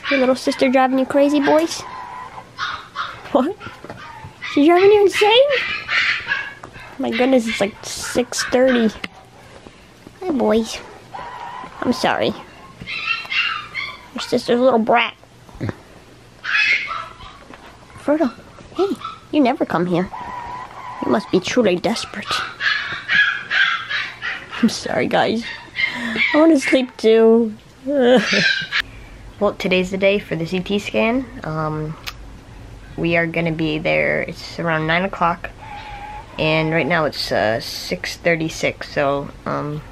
Your little sister driving you crazy, boys? What? She's driving you insane? My goodness, it's like 6:30. Hi, boys. I'm sorry. Your sister's a little brat. Frodo, hey, you never come here. You must be truly desperate. I'm sorry, guys. I want to sleep too. Well, today's the day for the CT scan. We are gonna be there. It's around 9 o'clock, and right now it's 6:36. So,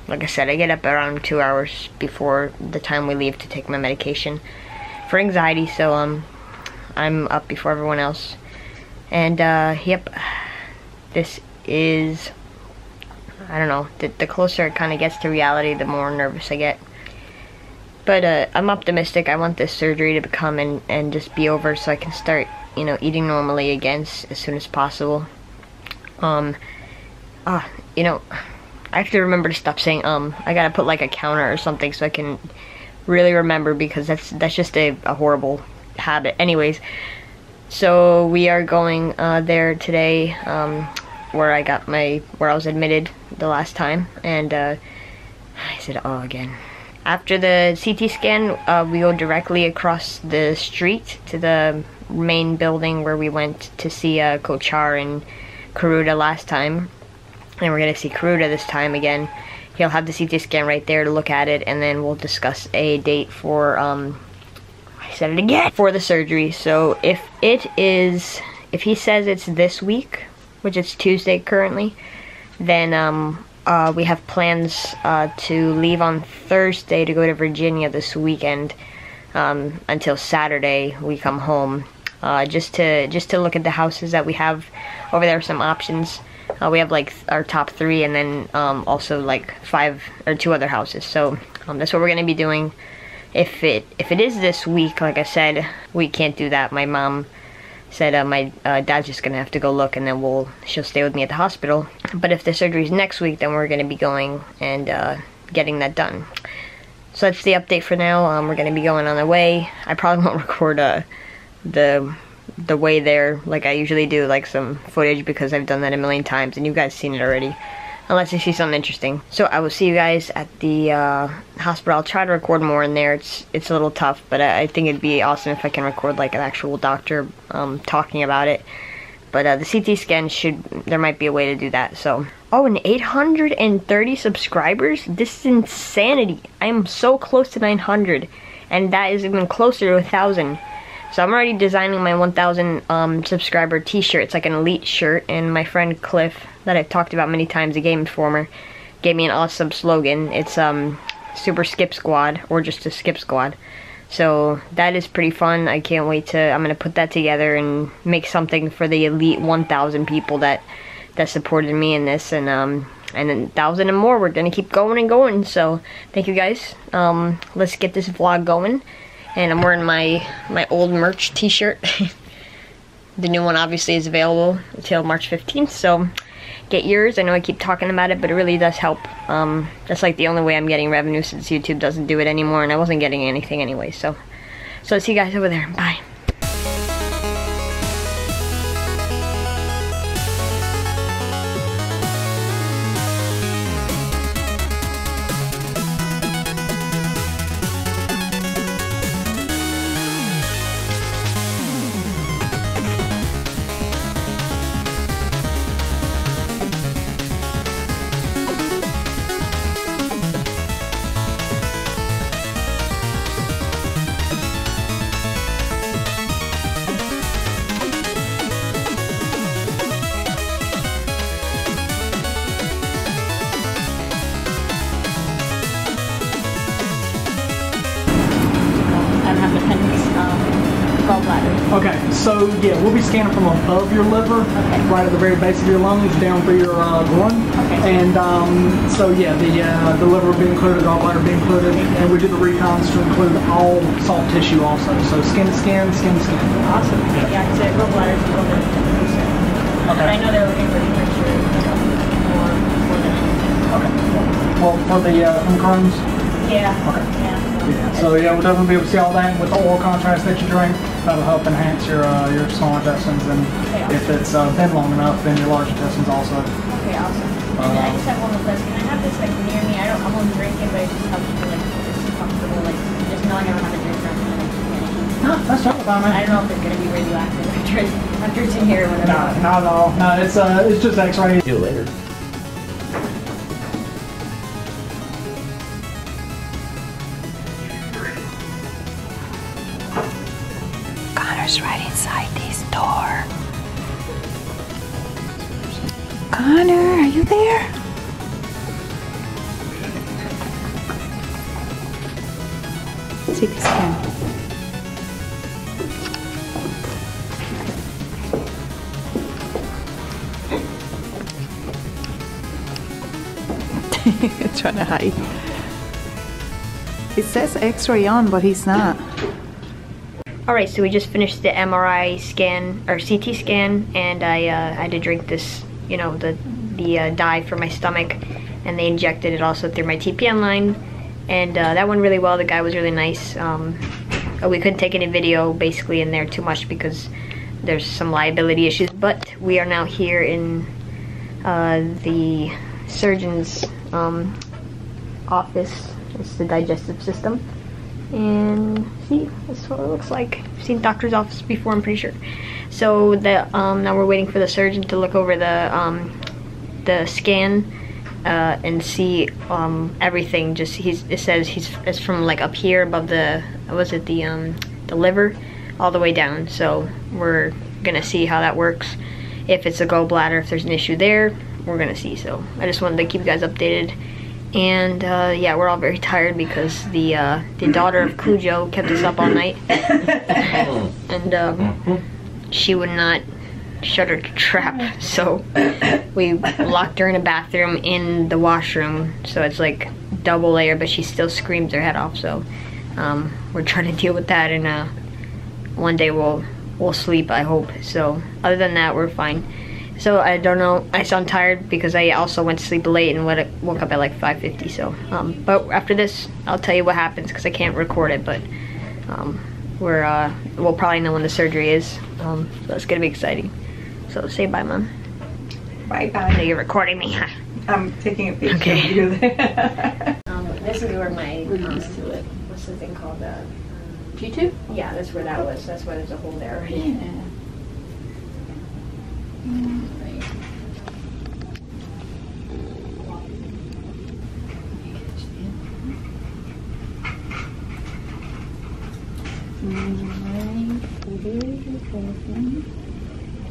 like I said, I get up around 2 hours before the time we leave to take my medication for anxiety. So, I'm up before everyone else, and yep, this is, I don't know, the closer it kind of gets to reality, the more nervous I get. But I'm optimistic. I want this surgery to come and just be over so I can start, you know, eating normally again as soon as possible. You know, I have to remember to stop saying I gotta put like a counter or something so I can really remember, because that's just a horrible habit. Anyways, so we are going there today, where I was admitted the last time, and I said again. After the CT scan, we go directly across the street to the main building where we went to see Kochar and Karuda last time, and we're gonna see Karuda this time again. He'll have the CT scan right there to look at it, and then we'll discuss a date for I said it again, for the surgery. So if he says it's this week, which it's Tuesday currently, then we have plans to leave on Thursday to go to Virginia this weekend, until Saturday we come home, just to look at the houses that we have over there. Some options. We have like our top 3, and then also like 5 or 2 other houses. So that's what we're gonna be doing. If it is this week, like I said, we can't do that. My mom said my dad's just gonna have to go look, and then she'll stay with me at the hospital. But if the surgery's next week, then we're gonna be going and getting that done. So that's the update for now. We're gonna be going on the way. I probably won't record the way there like I usually do, like some footage, because I've done that a million times and you guys seen it already, unless you see something interesting. So I will see you guys at the hospital. I'll try to record more in there. It's a little tough, but I think it'd be awesome if I can record like an actual doctor talking about it. But the CT scan there might be a way to do that. So, and 830 subscribers? This is insanity. I am so close to 900, and that is even closer to 1,000. So I'm already designing my 1,000 subscriber t-shirt. It's like an elite shirt, and my friend Cliff, that I've talked about many times, the Game Informer, gave me an awesome slogan. It's Super Skip Squad, or just a Skip Squad. So that is pretty fun. I can't wait to, I'm gonna put that together and make something for the elite 1,000 people that supported me in this, and then 1,000 and more. We're gonna keep going and going. So thank you guys. Let's get this vlog going. And I'm wearing my old merch t-shirt. The new one obviously is available until March 15th, so get yours. I know I keep talking about it, but it really does help. That's like the only way I'm getting revenue, since YouTube doesn't do it anymore, and I wasn't getting anything anyway. So see you guys over there. Bye. Okay, so yeah, we'll be scanning from above your liver, right at the very base of your lungs, down through your groin. And so yeah, the liver will be included, the gallbladder will be included, and we do the recons to include all soft tissue also. So skin to skin, skin to skin. Awesome. Yeah, I said gallbladder is a little bit recent. Okay. I know they're looking for the picture more than anything. Okay. Well, for the from Crohn's? Yeah. Okay. Yeah. Yeah, so yeah, we'll definitely be able to see all that with the oil contrast that you drink. That'll help enhance your small intestines, and if it's been long enough, then your large intestines also. Okay, awesome. And I just have one more question. Can I have this like near me? I won't drink it, but it just helps me like it's comfortable, like just knowing I don't have to drink something and no, that's totally fine, man. I don't know if it's gonna be radioactive after it's in here or whatever. No, not at all. No, it's just X-ray. See you later. Connor's right inside this door. Connor, are you there? CT scan. Trying to hide. It says X-ray on, but he's not. Alright, so we just finished the MRI scan, or CT scan, and I had to drink this, you know, the dye for my stomach, and they injected it also through my TPN line, and that went really well. The guy was really nice. We couldn't take any video basically in there too much because there's some liability issues, but we are now here in the surgeon's office. It's the digestive system. And see, that's what it looks like. I've seen doctor's office before, I'm pretty sure. So now we're waiting for the surgeon to look over the scan and see everything. Just it says it's from like up here above the the liver all the way down. So we're gonna see how that works. If it's a gallbladder, if there's an issue there, we're gonna see. So I just wanted to keep you guys updated. And yeah, we're all very tired because the daughter of Cujo kept us up all night, and she would not shut her trap. So we locked her in a bathroom in the washroom. So it's like double layer, but she still screams her head off. So we're trying to deal with that, and one day we'll sleep, I hope. So other than that, we're fine. So I don't know, I sound tired because I also went to sleep late and woke up at like 5:50. So but after this I'll tell you what happens because I can't record it, but we'll probably know when the surgery is. So it's gonna be exciting. So say bye, Mom. Bye bye. I know you're recording me. I'm taking a picture Okay. of you there. This is where my what's the thing called, G-tube? Yeah, that's where that was. That's why there's a hole there already. Yeah.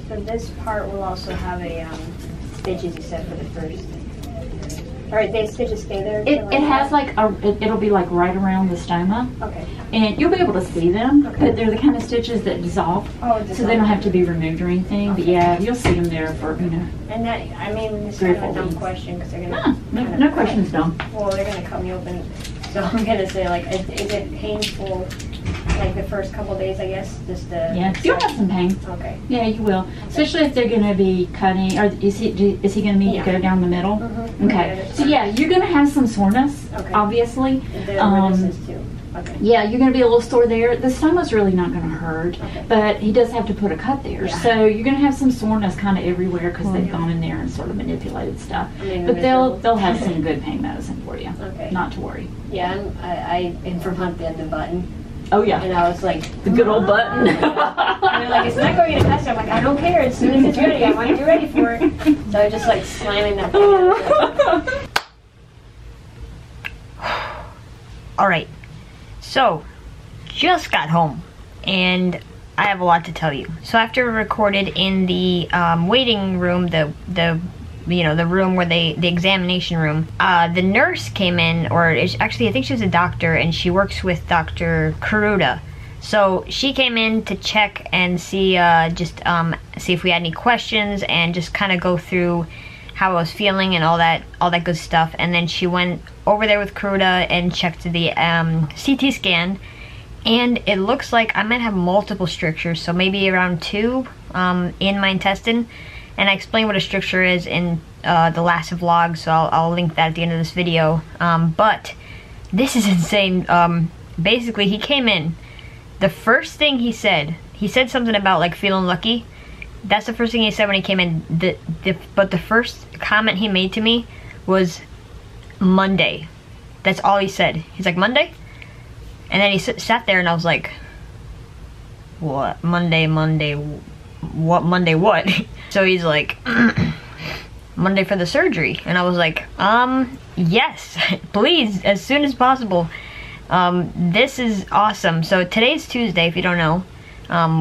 So this part will also have a stitches, you said, for the first. Alright, the stitches stay there? It has like it'll be like right around the stoma. Okay. And you'll be able to see them, Okay. but they're the kind of stitches that dissolve. Oh, So they don't have to be removed or anything. Okay. But yeah, you'll see them there for, you know. And that, I mean, it's 3 or kind of a 4 dumb weeks. question because they're gonna. No questions dumb. Well, they're gonna cut me open. So I'm gonna say, like, is it painful, like the first couple days, I guess? Just the. Yeah, you'll have some pain. Okay. Yeah, you will. Especially if they're going to be cutting, or is he going to need to go down the middle? Mhm. Okay. So yeah, you're going to have some soreness, Okay. obviously. Where this is too. Okay. Yeah, you're going to be a little sore there. The stoma's really not going to hurt, Okay. but he does have to put a cut there. Yeah. So you're going to have some soreness kind of everywhere because they've gone in there and sort of manipulated stuff. I mean, But miserable. they'll have some good pain medicine for you. Okay. Not to worry. Yeah, I in Vermont they had the button, Oh yeah, and I was like, the good old button. and they're like, it's not going to test. I'm like, I don't care. As soon as it's ready, I want you ready for it. So I just like slamming that thing. All right, so just got home, and I have a lot to tell you. So after we recorded in the waiting room, the room where the examination room, the nurse came in, actually I think she was a doctor, and she works with Dr. Karuda. So she came in to check and see see if we had any questions and just kind of go through how I was feeling and all that good stuff. And then she went over there with Karuda and checked the CT scan, and it looks like I might have multiple strictures, so maybe around 2 in my intestine. And I explained what a stricture is in the last vlog, so I'll link that at the end of this video. But this is insane. basically he came in. The first thing he said something about like feeling lucky. That's the first thing he said when he came in. But the first comment he made to me was Monday. That's all he said. He's like, Monday? And then he sat there and I was like, what? Monday, what? Monday what? So he's like, Monday for the surgery. And I was like, yes, please, as soon as possible. This is awesome. So today's Tuesday, if you don't know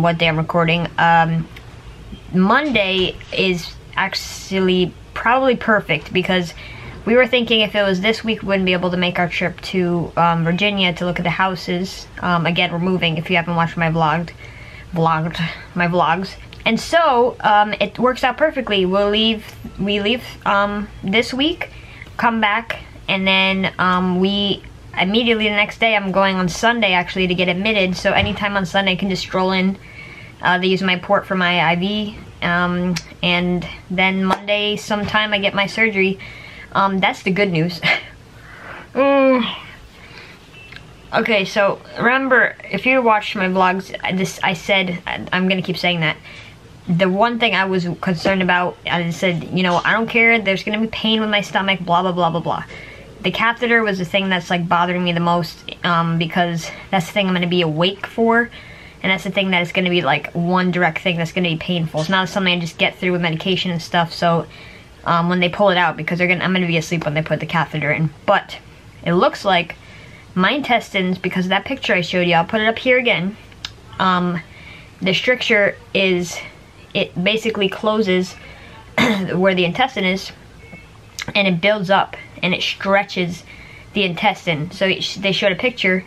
what day I'm recording. Monday is actually probably perfect because we were thinking if it was this week we wouldn't be able to make our trip to Virginia to look at the houses. Again, we're moving if you haven't watched my vlogs. And so it works out perfectly. We leave this week, come back, and then we immediately the next day, I'm going on Sunday actually to get admitted. So anytime on Sunday I can just stroll in. They use my port for my IV, and then Monday sometime I get my surgery. That's the good news. Okay, so remember, if you watched my vlogs, I said, I'm gonna keep saying that. The one thing I was concerned about, I said, you know, I don't care, there's gonna be pain with my stomach, blah, blah, blah, blah, blah. The catheter was the thing that's like bothering me the most, because that's the thing I'm gonna be awake for. And that's the thing that is going to be like one direct thing that's going to be painful. It's not something I just get through with medication and stuff. So when they pull it out, because I'm going to be asleep when they put the catheter in. But it looks like my intestines, because of that picture I showed you, I'll put it up here again. The stricture is, it basically closes where the intestine is, and it builds up and it stretches the intestine. So they showed a picture.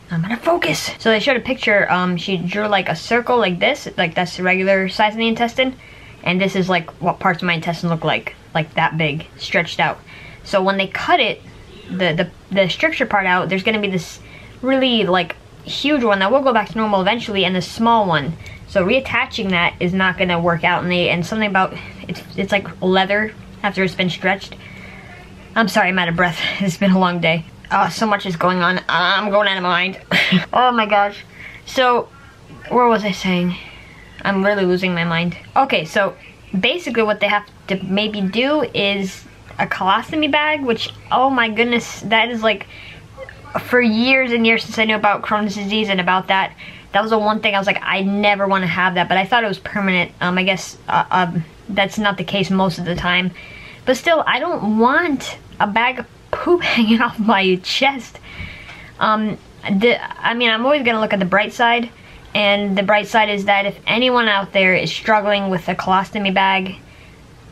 I'm gonna focus. So they showed a picture, she drew like a circle like this, like that's the regular size of the intestine, and this is like what parts of my intestine look like that big, stretched out. So when they cut it, the stricture part out, there's gonna be this really like huge one that will go back to normal eventually, and the small one. So reattaching that is not gonna work out, and something about, it's like leather after it's been stretched. I'm sorry, I'm out of breath. It's been a long day. So much is going on. I'm going out of my mind. Oh my gosh. So, where was I saying? I'm really losing my mind. Okay, so basically what they have to maybe do is a colostomy bag, which, oh my goodness, that is like, for years and years since I knew about Crohn's disease and about that was the one thing I was like, I never want to have that, but I thought it was permanent. I guess that's not the case most of the time. But still, I don't want a bag of poop hanging off my chest. I mean, I'm always gonna look at the bright side, and the bright side is that if anyone out there is struggling with a colostomy bag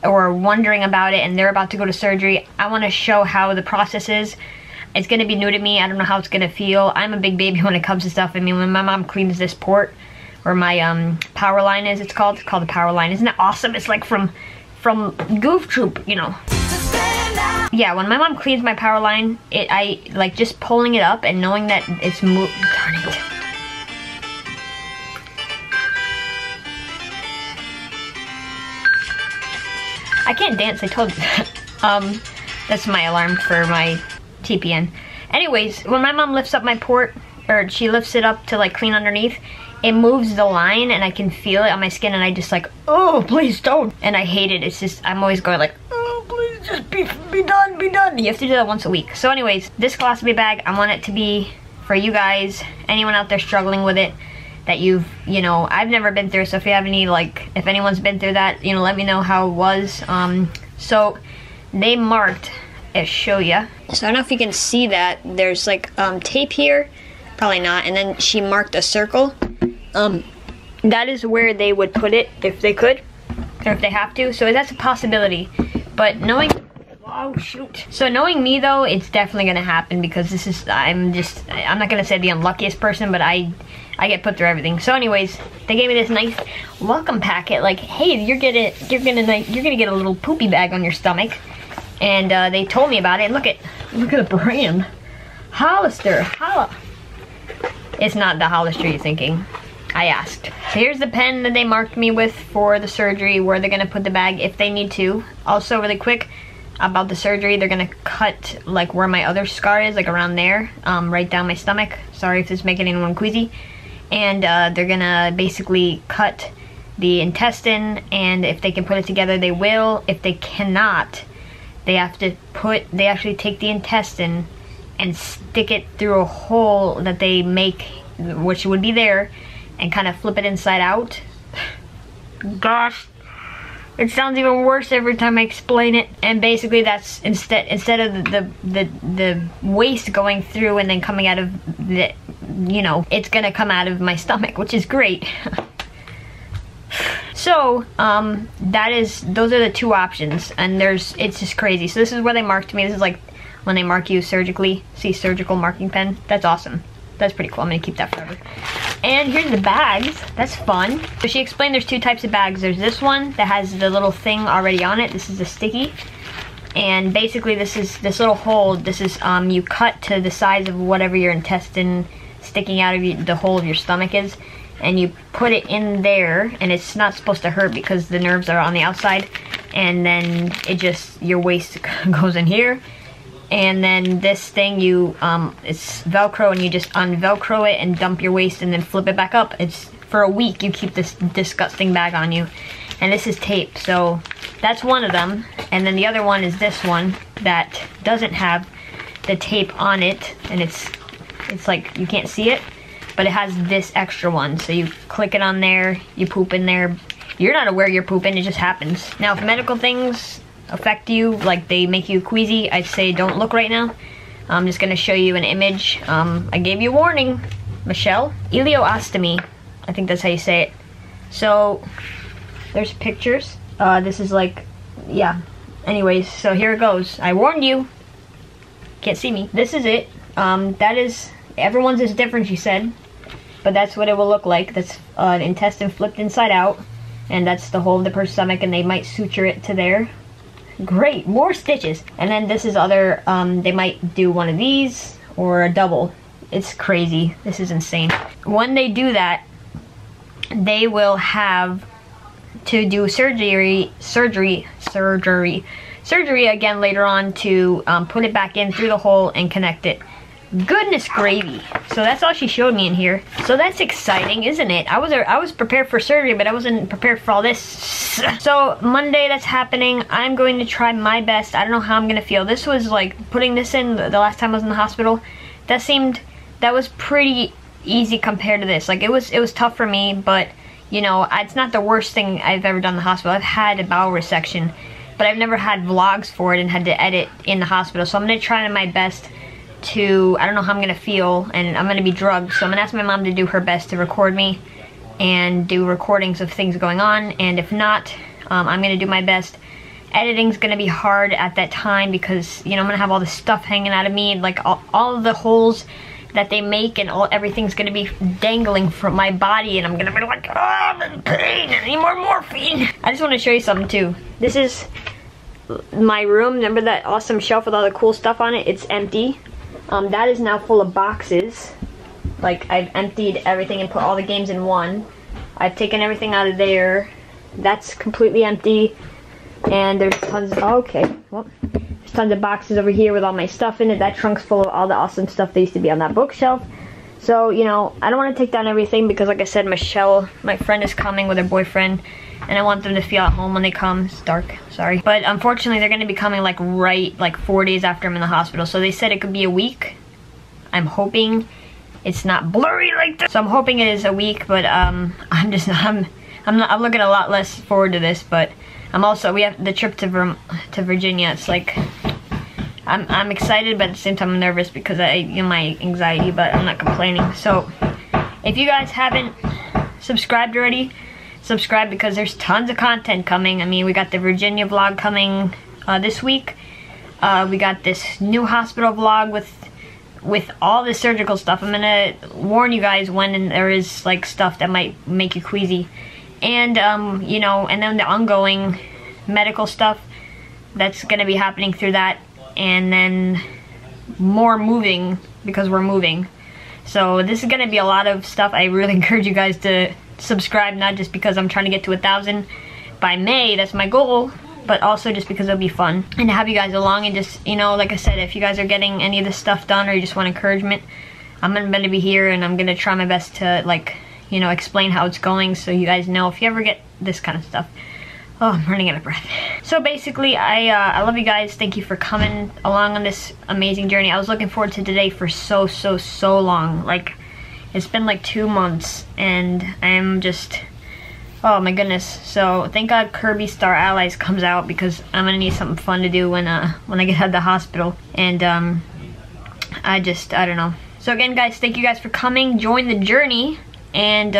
or wondering about it and they're about to go to surgery, I want to show how the process is. It's gonna be new to me. I don't know how it's gonna feel. I'm a big baby when it comes to stuff. I mean, when my mom cleans this port, where my power line is, it's called the power line. Isn't it awesome? It's like from Goof Troop, you know. Yeah, when my mom cleans my power line, I like just pulling it up and knowing that it's moved. Darn it. I can't dance, I told you that. That's my alarm for my TPN. Anyways, when my mom lifts up my port, or she lifts it up to like clean underneath, it moves the line and I can feel it on my skin, and I just like, oh, please don't. And I hate it. It's just, I'm always going like, please just be done, be done. You have to do that once a week. So anyways, this colostomy bag, I want it to be for you guys, anyone out there struggling with it, that you know, I've never been through, so if you have any, like, if anyone's been through that, you know, let me know how it was. So they marked, I'll show you. So I don't know if you can see that, there's like tape here, probably not, and then she marked a circle. That is where they would put it if they could, or if they have to, so that's a possibility. But knowing, oh shoot. So knowing me though, it's definitely gonna happen, because this is, I'm not gonna say the unluckiest person, but I get put through everything. So anyways, they gave me this nice welcome packet, like, hey, you're gonna get a little poopy bag on your stomach. And they told me about it. Look at the brand. Hollister, holla. It's not the Hollister you're thinking. I asked. So here's the pen that they marked me with for the surgery, where they're gonna put the bag if they need to. Also, really quick, about the surgery. They're gonna cut like where my other scar is, like around there, right down my stomach. Sorry if this is making anyone queasy. And they're gonna basically cut the intestine, and if they can put it together, they will. If they cannot, they actually take the intestine and stick it through a hole that they make, which would be there, and kind of flip it inside out. Gosh, it sounds even worse every time I explain it. And basically that's instead of the waste going through and then coming out of the, you know, it's gonna come out of my stomach, which is great. So those are the two options, and it's just crazy. So this is where they marked me. This is like when they mark you surgically. See, surgical marking pen. That's awesome. That's pretty cool. I'm gonna keep that forever. And here's the bags. That's fun. So she explained there's two types of bags. There's this one that has the little thing already on it. This is a sticky. And basically this little hole, this is you cut to the size of whatever your intestine sticking out of the hole of your stomach is. And you put it in there, and it's not supposed to hurt because the nerves are on the outside. And then your waist goes in here. And then this thing, it's Velcro, and you just unvelcro it and dump your waist and then flip it back up. It's for a week you keep this disgusting bag on you. And this is tape, so that's one of them. And then the other one is this one that doesn't have the tape on it, and it's like you can't see it, but it has this extra one. So you click it on there, you poop in there. You're not aware you're pooping, it just happens. Now, if medical things affect you, like they make you queasy, I'd say don't look right now. I'm just gonna show you an image. I gave you a warning, Michelle. Ileostomy, I think that's how you say it. So there's pictures. This is like, yeah. Anyways, so here it goes. I warned you. Can't see me. This is it. Everyone's is different, she said, but that's what it will look like. That's an intestine flipped inside out, and that's the hole of the person's stomach, and they might suture it to there. Great, more stitches. And then this is other, they might do one of these or a double. It's crazy. This is insane. When they do that, they will have to do surgery again later on to put it back in through the hole and connect it. Goodness gravy. So that's all she showed me in here. So that's exciting, isn't it? I was prepared for surgery, but I wasn't prepared for all this. So Monday, that's happening. I'm going to try my best. I don't know how I'm gonna feel. This was like, putting this in the last time I was in the hospital, that was pretty easy compared to this. Like it was tough for me, but you know, it's not the worst thing I've ever done in the hospital. I've had a bowel resection, but I've never had vlogs for it and had to edit in the hospital. So I'm gonna try my best to, I don't know how I'm gonna feel, and I'm gonna be drugged, so I'm gonna ask my mom to do her best to record me and do recordings of things going on, and if not, I'm gonna do my best. Editing's gonna be hard at that time because, you know, I'm gonna have all this stuff hanging out of me, like all of the holes that they make, and everything's gonna be dangling from my body, and I'm gonna be like, oh, I'm in pain, I need more morphine. I just wanna show you something too. This is my room. Remember that awesome shelf with all the cool stuff on it? It's empty. That is now full of boxes. Like, I've emptied everything and put all the games in one. I've taken everything out of there. That's completely empty. And there's tons of, there's tons of boxes over here with all my stuff in it. That trunk's full of all the awesome stuff that used to be on that bookshelf. So, you know, I don't want to take down everything because, like I said, Michelle, my friend, is coming with her boyfriend. And I want them to feel at home when they come. It's dark, sorry. But unfortunately, they're gonna be coming like 4 days after I'm in the hospital. So they said it could be a week. I'm hoping it's not blurry like that. So I'm hoping it is a week, but I'm looking a lot less forward to this. But we have the trip to Virginia. It's like, I'm excited, but at the same time I'm nervous because my anxiety, but I'm not complaining. So if you guys haven't subscribed already, subscribe because there's tons of content coming. I mean, we got the Virginia vlog coming this week. We got this new hospital vlog with all the surgical stuff. I'm gonna warn you guys when there is like stuff that might make you queasy. And you know, and then the ongoing medical stuff that's gonna be happening through that, and then more moving because we're moving. So this is gonna be a lot of stuff. I really encourage you guys to subscribe, not just because I'm trying to get to 1,000 by May. That's my goal. but also just because it'll be fun and to have you guys along, and just, you know, like I said, if you guys are getting any of this stuff done or you just want encouragement, I'm gonna be here and I'm gonna try my best to, like, you know, explain how it's going so you guys know if you ever get this kind of stuff. Oh, I'm running out of breath. So basically, I love you guys. Thank you for coming along on this amazing journey. I was looking forward to today for so long. Like, it's been like 2 months and I'm just, oh my goodness. So thank God Kirby Star Allies comes out, because I'm gonna need something fun to do when I get out of the hospital. And I don't know. So again, guys, thank you guys for coming. Join the journey. And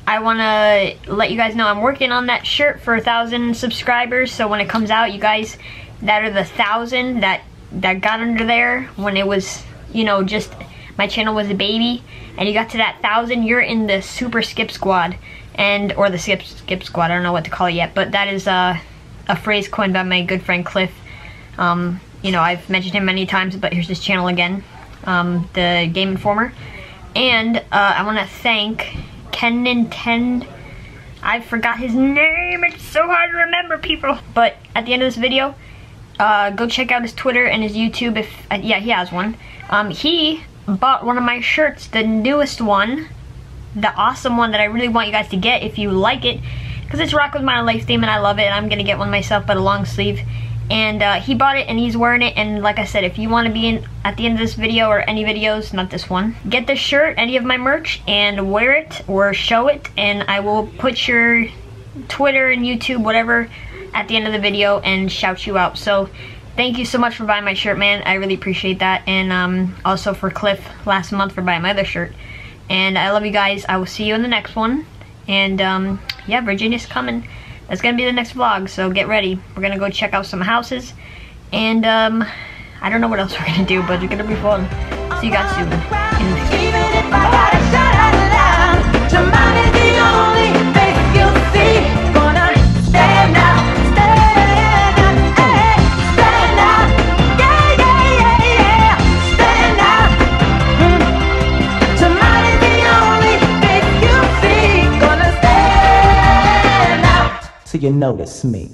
I want to let you guys know I'm working on that shirt for 1,000 subscribers. So when it comes out, you guys that are the 1,000 that got under there when it was, you know, just my channel was a baby, and you got to that 1,000, you're in the Super Skip Squad, or the Skip Squad. I don't know what to call it yet, but that is a phrase coined by my good friend Cliff. You know, I've mentioned him many times, but here's his channel again, the Game Informer. And I want to thank Kentantino. I forgot his name. It's so hard to remember, people. But at the end of this video, go check out his Twitter and his YouTube. If yeah, he has one. He bought one of my shirts, the newest one, the awesome one that I really want you guys to get if you like it, because it's Rock With My Life theme and I love it. I'm gonna get one myself, but a long sleeve. And he bought it and he's wearing it. And like I said, if you want to be in at the end of this video or any videos, not this one, get this shirt, any of my merch, and wear it or show it, and I will put your Twitter and YouTube, whatever, at the end of the video and shout you out. So thank you so much for buying my shirt, man. I really appreciate that. And also for Cliff last month for buying my other shirt. And I love you guys. I will see you in the next one. And yeah, Virginia's coming. That's gonna be the next vlog, so get ready. We're gonna go check out some houses, and I don't know what else we're gonna do, but it's gonna be fun. See you guys soon in the next so you notice me.